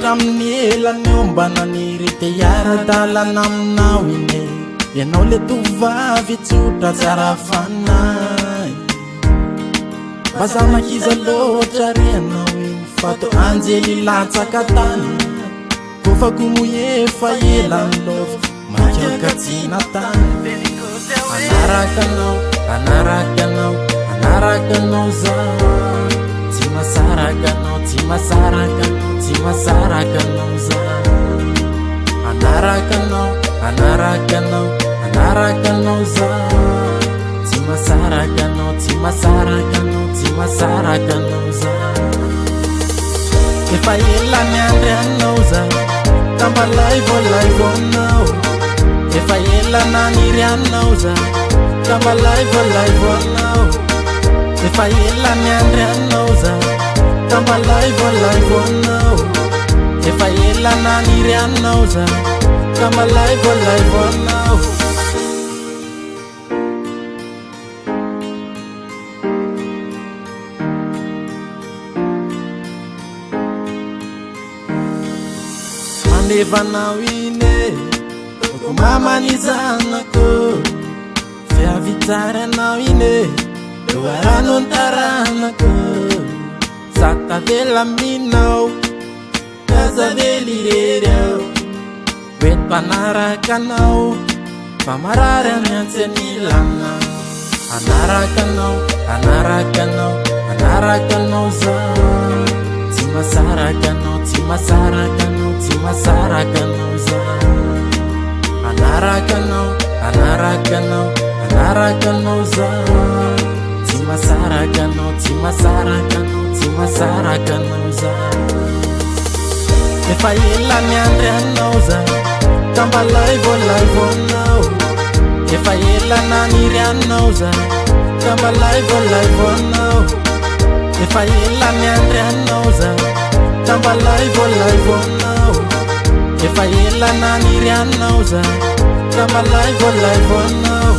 hatramin'elany eo mbananiry te hiara-dalana aminao ine ianao le tovavy tsotra tsara fanay bazanakiza loatra renao iny fato anjely latsaka tany kofako moefa elany lova makiakatsina tany anarakanao anarakanao anarakanao za tsy masarakanao tsy masarakanao tsy masarakanao za anarakanao anarakanao anarakanao za tsy masarakanao tsy masarakanao tsy masarakanao za efa elany andre anao za tambalay voanao efa elana niry anao za tambalay voanao efa elany andre anao za tambalay voanao efa elana niry anao za tambalay voanao mandevanao ine oko mamany zanako fiavitsary anao ine loarano antaranako satavela aminao azavely irery ao oety mpanarakanao fa marary amiantsy anilana anarakanao anarakanao anarakanao za tsy masarakanao tsy masarakanao tsy masarakanao za anarakanao anarakanao anarakanao za tsy masarakanao tsy masarakanao tsy masarakanao za efa elany andre anao za tambalay voanao efa elana niry anao za tambalay voanao efa elany andre anao za tambalay voanao efa elana niry anao za tambalay voanao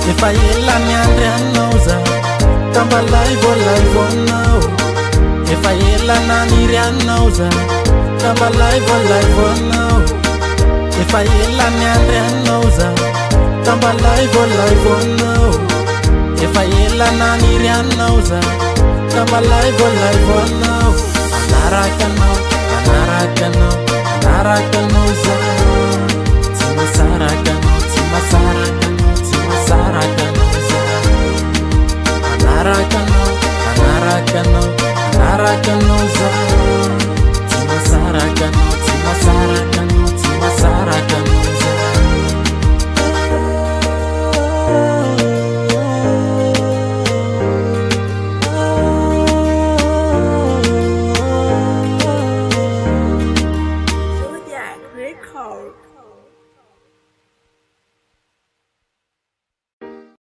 efa elany andre anao za tambalay voanao efa elana niry anao za tambalay voanao efa elany andre anao za tambalay voanao efa elana niry anao za tambalay voanao anarakanao anarakanao anarakanao za tsy masarakanao tsy masarakanao tsy masarakanao za anarakanao anarakanao anarakanao za tsy masarakanao tsy masarakanao tsy masarakanao za Zodiac Record